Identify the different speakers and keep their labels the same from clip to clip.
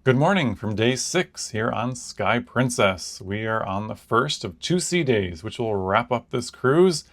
Speaker 1: Good morning from day 6 here on Sky Princess. We are on the first of 2 sea days, which will wrap up this cruise.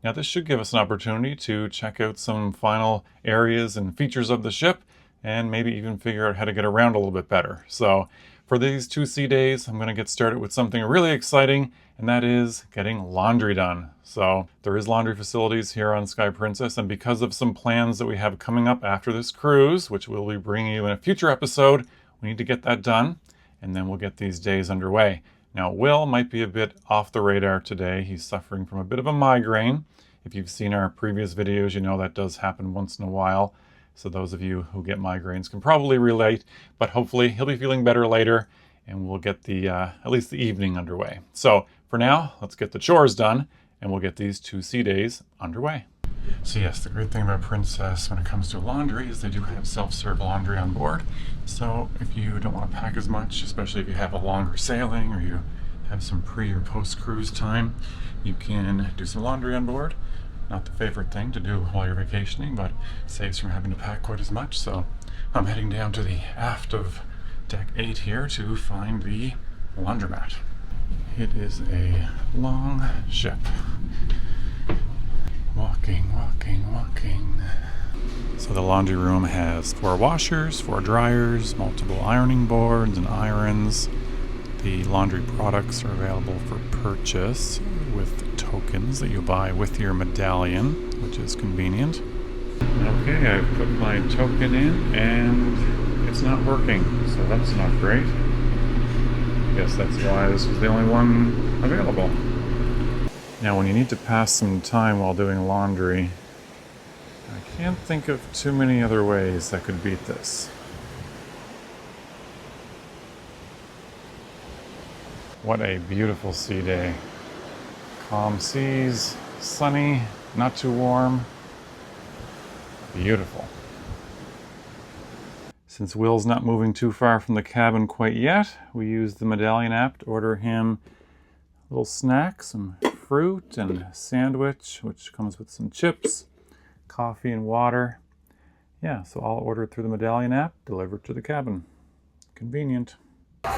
Speaker 1: Now this should give us an opportunity to check out some final areas and features of the ship and maybe even figure out how to get around a little bit better. So for these 2 sea days, I'm going to get started with something really exciting, and that is getting laundry done. So there is laundry facilities here on Sky Princess, and because of some plans that we have coming up after this cruise, which we'll be bringing you in a future episode, we need to get that done, and then we'll get these days underway. Now, Will might be a bit off the radar today. He's suffering from a bit of a migraine. If you've seen our previous videos, you know that does happen once in a while. So those of you who get migraines can probably relate, but hopefully he'll be feeling better later, and we'll get the at least the evening underway. So for now, let's get the chores done, and we'll get these 2 sea days underway. So yes, the great thing about Princess when it comes to laundry is they do have self-serve laundry on board. So if you don't want to pack as much, especially if you have a longer sailing or you have some pre or post-cruise time, you can do some laundry on board. Not the favorite thing to do while you're vacationing, but saves from having to pack quite as much. So I'm heading down to the aft of deck 8 here to find the laundromat. It is a long ship. Walking. So the laundry room has 4 washers, 4 dryers, multiple ironing boards and irons. The laundry products are available for purchase with tokens that you buy with your medallion, which is convenient. Okay, I've put my token in and it's not working, so that's not great. I guess that's why this was the only one available. Now, when you need to pass some time while doing laundry, I can't think of too many other ways that could beat this. What a beautiful sea day. Calm seas, sunny, not too warm. Beautiful. Since Will's not moving too far from the cabin quite yet, we used the Medallion app to order him a little snack, some fruit and sandwich, which comes with some chips, coffee and water. Yeah, so all ordered through the Medallion app, delivered to the cabin. Convenient.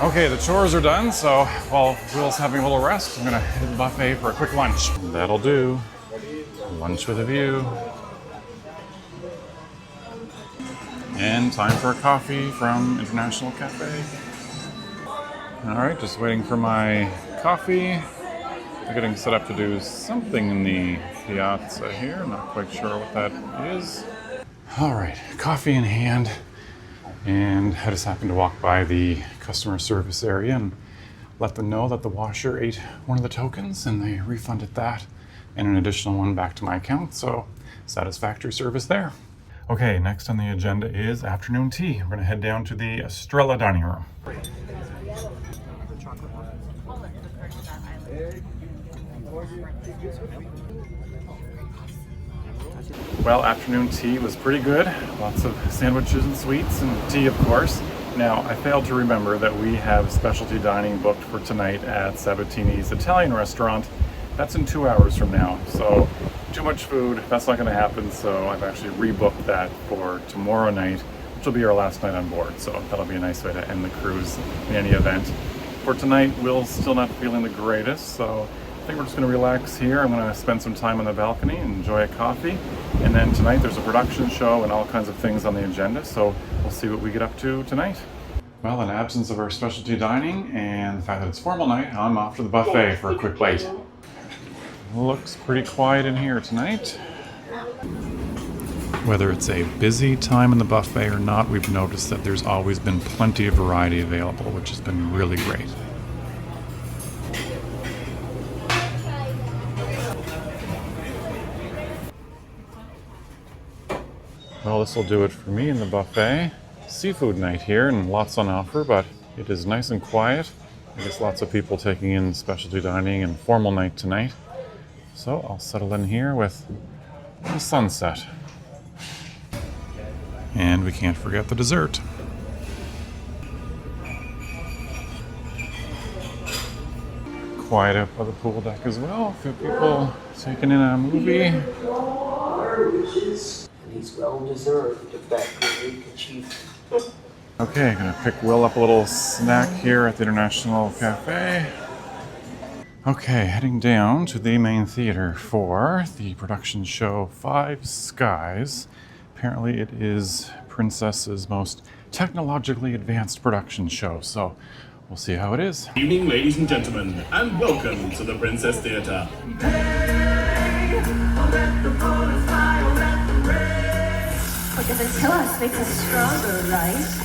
Speaker 1: Okay, the chores are done, so while Will's having a little rest, I'm gonna hit the buffet for a quick lunch. That'll do. Lunch with a view. And time for a coffee from International Cafe. All right, just waiting for my coffee. I'm getting set up to do something in the piazza here. Not quite sure what that is. All right, coffee in hand. And I just happened to walk by the customer service area and let them know that the washer ate one of the tokens and they refunded that and an additional one back to my account. So satisfactory service there. Okay, next on the agenda is afternoon tea. We're gonna head down to the Estrella dining room. Well, afternoon tea was pretty good. Lots of sandwiches and sweets and tea, of course. Now, I failed to remember that we have specialty dining booked for tonight at Sabatini's Italian restaurant. That's in 2 hours from now, so too much food, that's not going to happen, so I've actually rebooked that for tomorrow night, which will be our last night on board, so that'll be a nice way to end the cruise in any event. For tonight, Will's still not feeling the greatest, so I think we're just going to relax here. I'm going to spend some time on the balcony and enjoy a coffee. And then tonight there's a production show and all kinds of things on the agenda, so we'll see what we get up to tonight. Well, in absence of our specialty dining and the fact that it's formal night, I'm off to the buffet for a quick bite. Looks pretty quiet in here tonight. Whether it's a busy time in the buffet or not, we've noticed that there's always been plenty of variety available, which has been really great. Well, this will do it for me in the buffet. Seafood night here and lots on offer, but it is nice and quiet. I guess lots of people taking in specialty dining and formal night tonight. So I'll settle in here with the sunset. And we can't forget the dessert. Quiet out by the pool deck as well. A few people taking in a movie.
Speaker 2: And he's well deserved of that great achievement.
Speaker 1: Okay, gonna pick Will up a little snack here at the International Cafe. Okay, heading down to the main theater for the production show Five Skies. Apparently it is Princess's most technologically advanced production show, so we'll see how it is.
Speaker 2: Good evening, ladies and gentlemen, and welcome to the Princess Theatre.
Speaker 3: What doesn't kill us makes us stronger, right?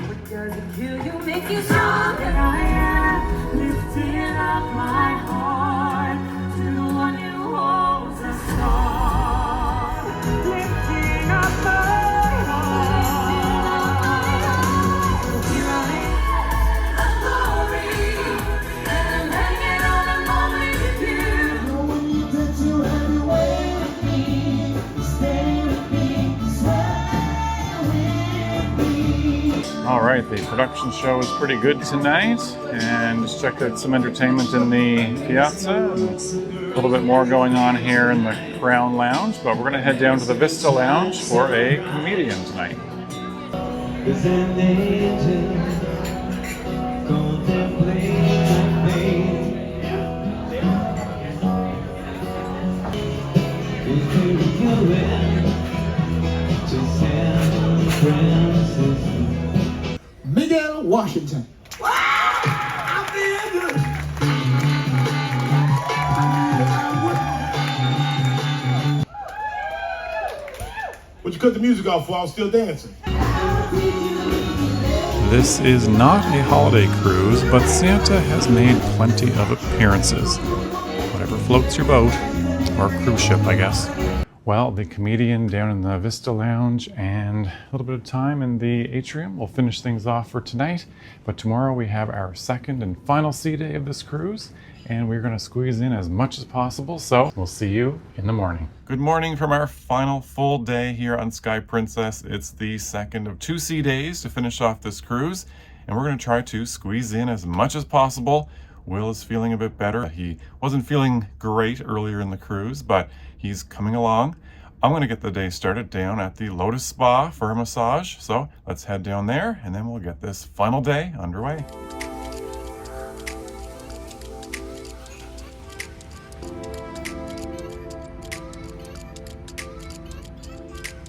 Speaker 3: What doesn't kill you make you stronger. I am lifting up my heart to the one who holds the star. Lifting up my heart. Here I am, the glory, and I'm hanging on a moment with you. No one needs to have you with me. Stay with me.
Speaker 1: All right, the production show is pretty good tonight, and just checked out some entertainment in the piazza. A little bit more going on here in the Crown Lounge, but we're going to head down to the Vista Lounge for a comedian tonight.
Speaker 4: Washington. I'm feeling good. What you cut the music off for? I was still dancing.
Speaker 1: This is not a holiday cruise, but Santa has made plenty of appearances. Whatever floats your boat, or cruise ship, I guess. Well, the comedian down in the Vista Lounge and a little bit of time in the atrium will finish things off for tonight. But tomorrow we have our second and final sea day of this cruise, and we're going to squeeze in as much as possible. So we'll see you in the morning. Good morning from our final full day here on Sky Princess. It's the second of 2 sea days to finish off this cruise, and we're going to try to squeeze in as much as possible. Will is feeling a bit better. He wasn't feeling great earlier in the cruise, but he's coming along. I'm going to get the day started down at the Lotus Spa for a massage. So let's head down there, and then we'll get this final day underway.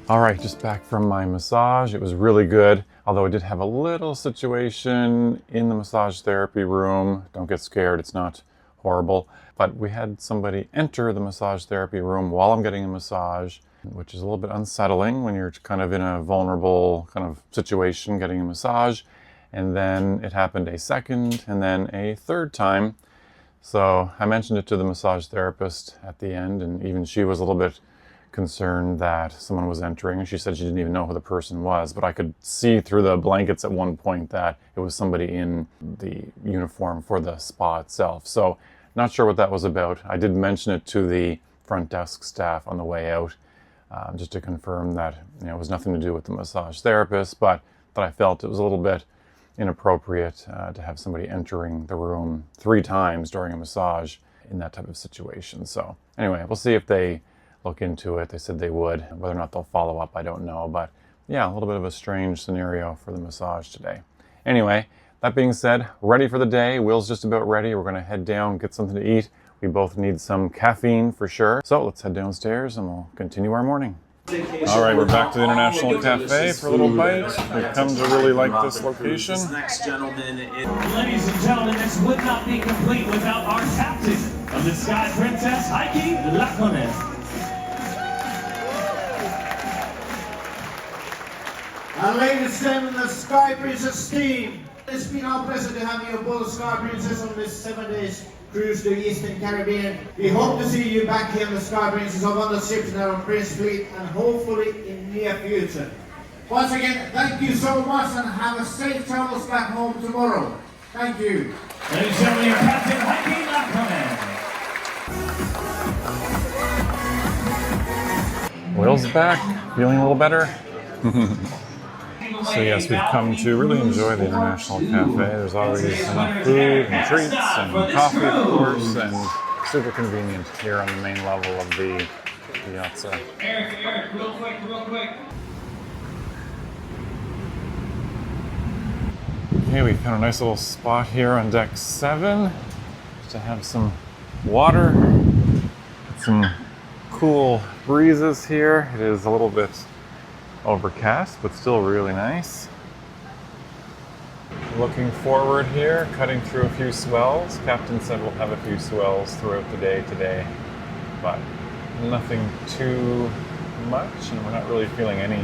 Speaker 1: All right, just back from my massage. It was really good, although I did have a little situation in the massage therapy room. Don't get scared, it's not horrible. But we had somebody enter the massage therapy room while I'm getting a massage, which is a little bit unsettling when you're kind of in a vulnerable kind of situation getting a massage. And then it happened a second and then a third time. So I mentioned it to the massage therapist at the end, and even she was a little bit concerned that someone was entering, and she said she didn't even know who the person was, but I could see through the blankets at one point that it was somebody in the uniform for the spa itself. So not sure what that was about. I did mention it to the front desk staff on the way out, just to confirm that it was nothing to do with the massage therapist, but that I felt it was a little bit inappropriate to have somebody entering the room 3 times during a massage in that type of situation. So anyway, we'll see if they look into it. They said they would. Whether or not they'll follow up, I don't know. But yeah, a little bit of a strange scenario for the massage today. Anyway, that being said, ready for the day. Will's just about ready. We're going to head down, get something to eat. We both need some caffeine for sure. So let's head downstairs and we'll continue our morning. All right, we're back to the International Cafe for a little bite. We've come to really like this location.
Speaker 5: Ladies and gentlemen, this would not be complete without our captain of the Sky Princess, Heike Lakonen.
Speaker 4: And ladies and gentlemen, the Sky Princess team. It's been our pleasure to have you aboard the Sky Princess on this 7 days cruise to the Eastern Caribbean. We hope to see you back here on the Sky Princess on other ships in our Prince Fleet, and hopefully in near future. Once again, thank you so much and have a safe travels back home tomorrow. Thank you.
Speaker 5: Ladies and gentlemen, your captain, Heike Lakonen.
Speaker 1: Will's back, feeling a little better. So yes, we've come to really enjoy the International Cafe. There's always enough food and treats and coffee, of course, and super convenient here on the main level of the piazza.
Speaker 5: Eric, real quick.
Speaker 1: Okay, we found a nice little spot here on deck 7 to have some water, some cool breezes here. It is a little bit overcast, but still really nice. Looking forward here, cutting through a few swells. Captain said we'll have a few swells throughout the day today, but nothing too much, and we're not really feeling any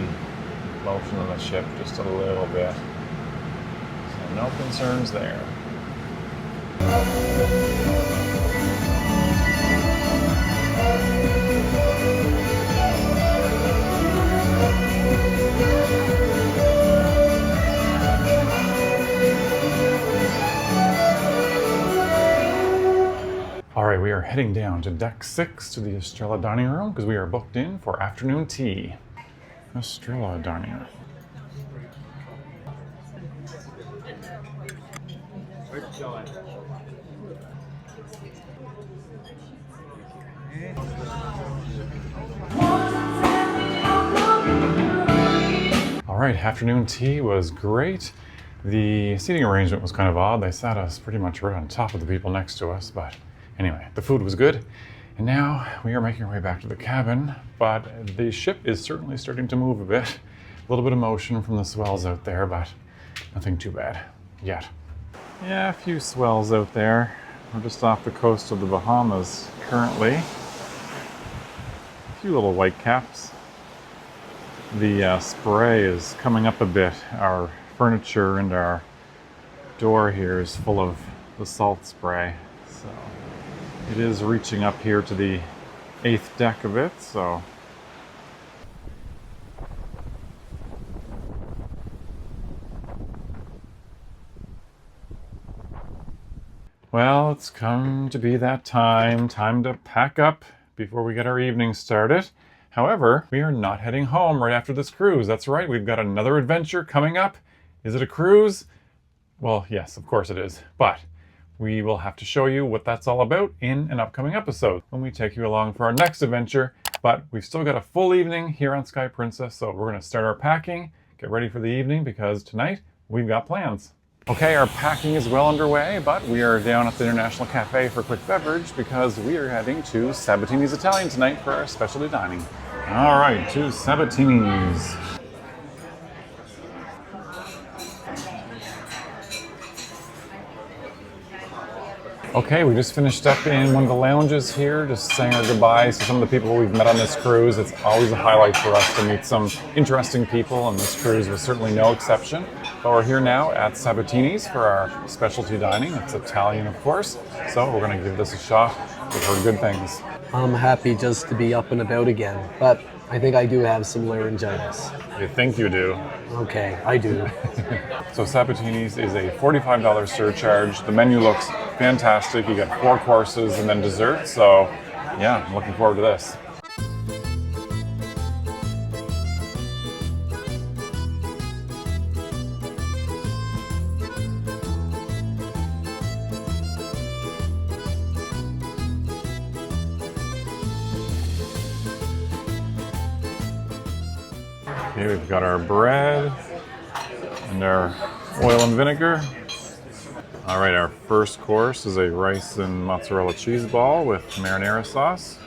Speaker 1: motion on the ship, just a little bit. So no concerns there. All right, we are heading down to deck 6 to the Estrella dining room because we are booked in for afternoon tea. Estrella dining room. All right, afternoon tea was great. The seating arrangement was kind of odd. They sat us pretty much right on top of the people next to us, but anyway, the food was good. And now we are making our way back to the cabin, but the ship is certainly starting to move a bit. A little bit of motion from the swells out there, but nothing too bad yet. Yeah, a few swells out there. We're just off the coast of the Bahamas currently. A few little white caps. The spray is coming up a bit. Our furniture and our door here is full of the salt spray. So it is reaching up here to the 8th deck a bit, so. Well, it's come to be that time to pack up before we get our evening started. However, we are not heading home right after this cruise. That's right, we've got another adventure coming up. Is it a cruise? Well, yes, of course it is, but we will have to show you what that's all about in an upcoming episode when we take you along for our next adventure. But we've still got a full evening here on Sky Princess, so we're going to start our packing, get ready for the evening, because tonight we've got plans. Okay, our packing is well underway, but we are down at the International Cafe for a quick beverage because we are heading to Sabatini's Italian tonight for our specialty dining. All right, to Sabatini's. Okay, we just finished up in one of the lounges here, just saying our goodbyes to some of the people we've met on this cruise. It's always a highlight for us to meet some interesting people, and this cruise was certainly no exception. But we're here now at Sabatini's for our specialty dining. It's Italian, of course, so we're going to give this a shot. We've heard good things.
Speaker 6: I'm happy just to be up and about again, but I think I do have some laryngitis.
Speaker 1: You think you do?
Speaker 6: Okay, I do.
Speaker 1: So Sabatini's is a $45 surcharge. The menu looks fantastic. You get 4 courses and then dessert. So yeah, I'm looking forward to this. Okay, we've got our bread and our oil and vinegar. All right, our first course is a rice and mozzarella cheese ball with marinara sauce.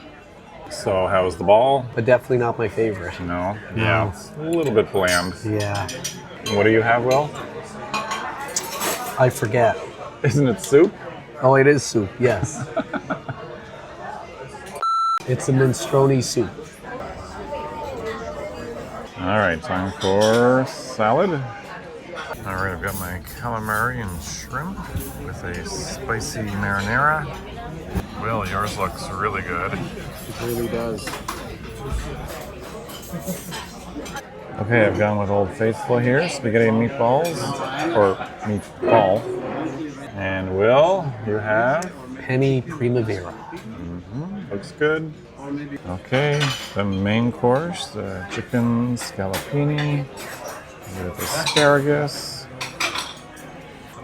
Speaker 1: So how was the ball?
Speaker 6: But definitely not my favorite.
Speaker 1: No? Yeah, it's a little bit bland.
Speaker 6: Yeah.
Speaker 1: What do you have, Will?
Speaker 6: I forget.
Speaker 1: Isn't it soup?
Speaker 6: Oh, it is soup, yes. It's a minestrone soup.
Speaker 1: All right, time for salad. All right, I've got my calamari and shrimp with a spicy marinara. Will, yours looks really good.
Speaker 6: It really does.
Speaker 1: Okay, I've gone with Old Faithful here, spaghetti and meatballs, or meatball. And Will, you have?
Speaker 6: Penny Primavera.
Speaker 1: Looks good. Okay, the main course, the chicken scallopini with asparagus.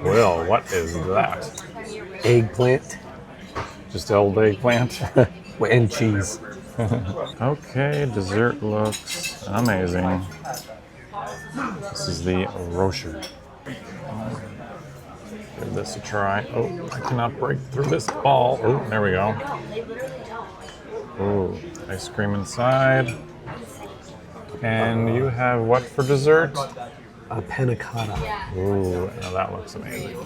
Speaker 1: Will, what is that?
Speaker 6: Eggplant.
Speaker 1: Just old eggplant?
Speaker 6: And cheese.
Speaker 1: Okay, dessert looks amazing. This is the Rocher. Give this a try. Oh, I cannot break through this ball. Oh, there we go. Oh, ice cream inside. And you have what for dessert?
Speaker 6: A panna cotta.
Speaker 1: Ooh, now that looks amazing.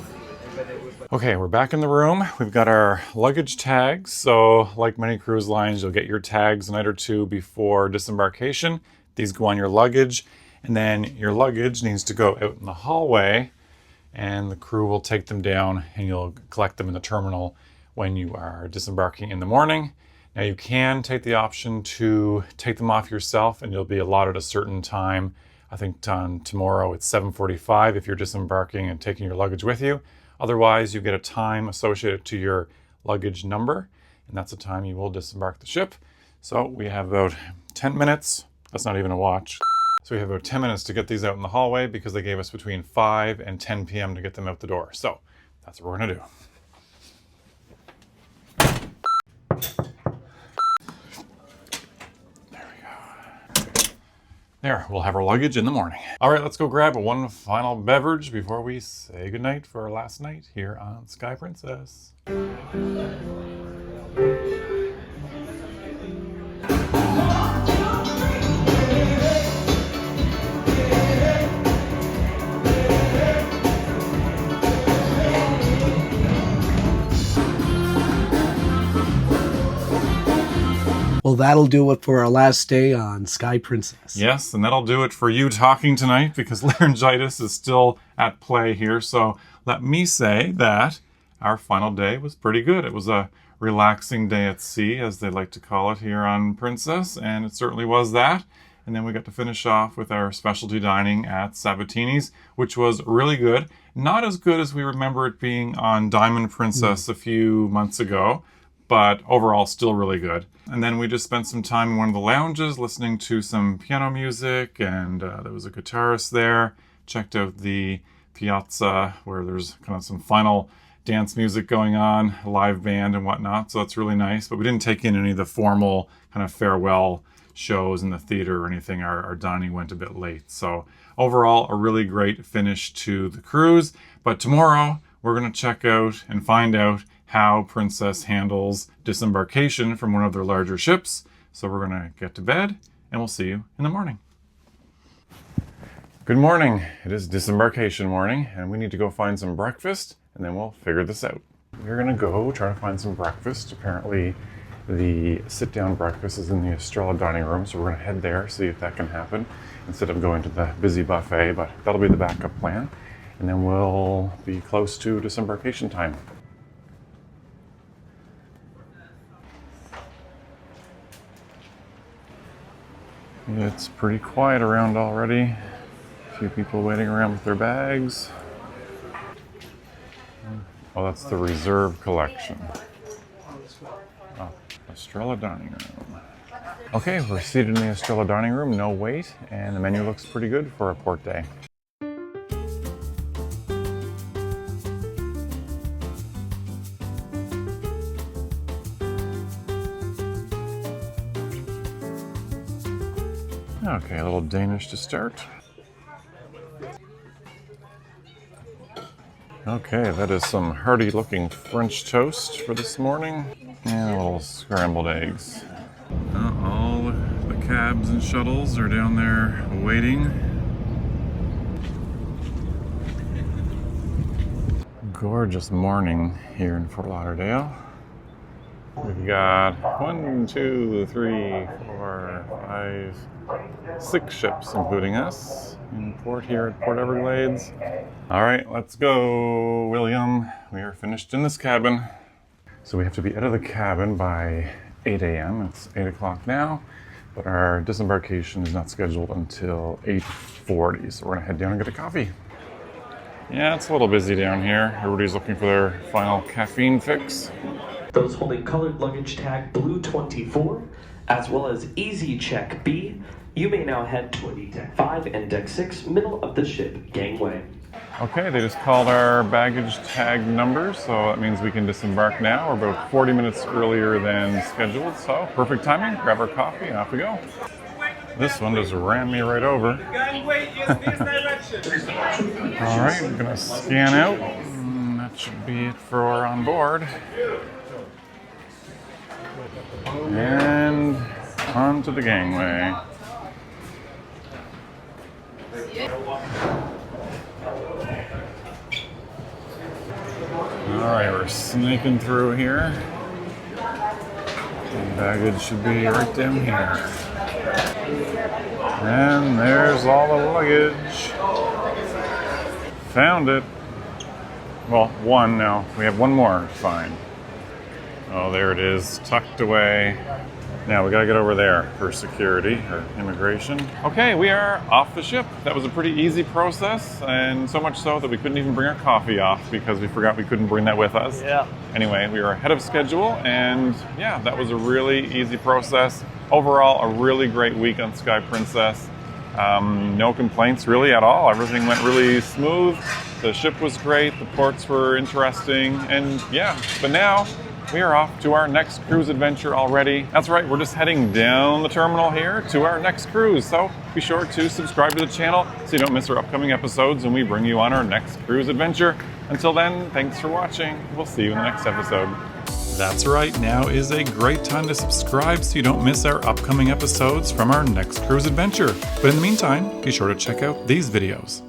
Speaker 1: Okay, we're back in the room. We've got our luggage tags. So, like many cruise lines, you'll get your tags a night or two before disembarkation. These go on your luggage, and then your luggage needs to go out in the hallway, and the crew will take them down, and you'll collect them in the terminal when you are disembarking in the morning. Now, you can take the option to take them off yourself, and you'll be allotted a certain time. I think tomorrow it's 7:45 if you're disembarking and taking your luggage with you. Otherwise, you get a time associated to your luggage number, and that's the time you will disembark the ship. So we have about 10 minutes. That's not even a watch. So we have about 10 minutes to get these out in the hallway because they gave us between 5 and 10 p.m. to get them out the door. So that's what we're going to do. There, we'll have our luggage in the morning. All right, let's go grab one final beverage before we say goodnight for our last night here on Sky Princess.
Speaker 6: Well, that'll do it for our last day on Sky Princess.
Speaker 1: Yes, and that'll do it for you talking tonight because laryngitis is still at play here. So let me say that our final day was pretty good. It was a relaxing day at sea, as they like to call it here on Princess, and it certainly was that. And then we got to finish off with our specialty dining at Sabatini's, which was really good. Not as good as we remember it being on Diamond Princess a few months ago, but overall still really good. And then we just spent some time in one of the lounges listening to some piano music, and there was a guitarist there. Checked out the piazza where there's kind of some final dance music going on, a live band and whatnot, so that's really nice. But we didn't take in any of the formal kind of farewell shows in the theater or anything. Our dining went a bit late. So overall, a really great finish to the cruise. But tomorrow, we're going to check out and find out how Princess handles disembarkation from one of their larger ships. So we're going to get to bed, and we'll see you in the morning. Good morning. It is disembarkation morning, and we need to go find some breakfast, and then we'll figure this out. We're going to go try to find some breakfast. Apparently, the sit-down breakfast is in the Estrella dining room, so we're going to head there, see if that can happen, instead of going to the busy buffet, but that'll be the backup plan. And then we'll be close to disembarkation time. It's pretty quiet around already. A few people waiting around with their bags. Oh, that's the reserve collection. Oh, Estrella dining room. Okay, we're seated in the Estrella dining room, no wait, and the menu looks pretty good for a port day. Okay, a little Danish to start. Okay, that is some hearty looking French toast for this morning. And a little scrambled eggs. All the cabs and shuttles are down there waiting. Gorgeous morning here in Fort Lauderdale. We've got 1, 2, 3, 4, 5, 6 ships, including us, in port here at Port Everglades. All right, let's go, William. We are finished in this cabin. So we have to be out of the cabin by 8 a.m. It's 8 o'clock now, but our disembarkation is not scheduled until 8:40. So we're gonna head down and get a coffee. Yeah, it's a little busy down here. Everybody's looking for their final caffeine fix.
Speaker 7: Those holding colored luggage tag Blue 24, as well as Easy Check B, you may now head toward Deck 5 and Deck 6, middle of the ship gangway.
Speaker 1: Okay, they just called our baggage tag numbers, so that means we can disembark now. We're about 40 minutes earlier than scheduled, so perfect timing. Grab our coffee and off we go. This one just ran me right over. All right, we're gonna scan out. And that should be it for on board. And onto the gangway. All right, we're snaking through here. The baggage should be right down here. And there's all the luggage. Found it. Well, one now. We have one more to find. Oh, there it is, tucked away. Now we gotta get over there for security or immigration. Okay, we are off the ship. That was a pretty easy process, and so much so that we couldn't even bring our coffee off because we forgot we couldn't bring that with us.
Speaker 6: Yeah.
Speaker 1: Anyway, we were ahead of schedule, and yeah, that was a really easy process. Overall, a really great week on Sky Princess. No complaints really at all. Everything went really smooth. The ship was great, the ports were interesting, and yeah, but now we are off to our next cruise adventure already. That's right, we're just heading down the terminal here to our next cruise. So be sure to subscribe to the channel so you don't miss our upcoming episodes when we bring you on our next cruise adventure. Until then, thanks for watching. We'll see you in the next episode. That's right, now is a great time to subscribe so you don't miss our upcoming episodes from our next cruise adventure. But in the meantime, be sure to check out these videos.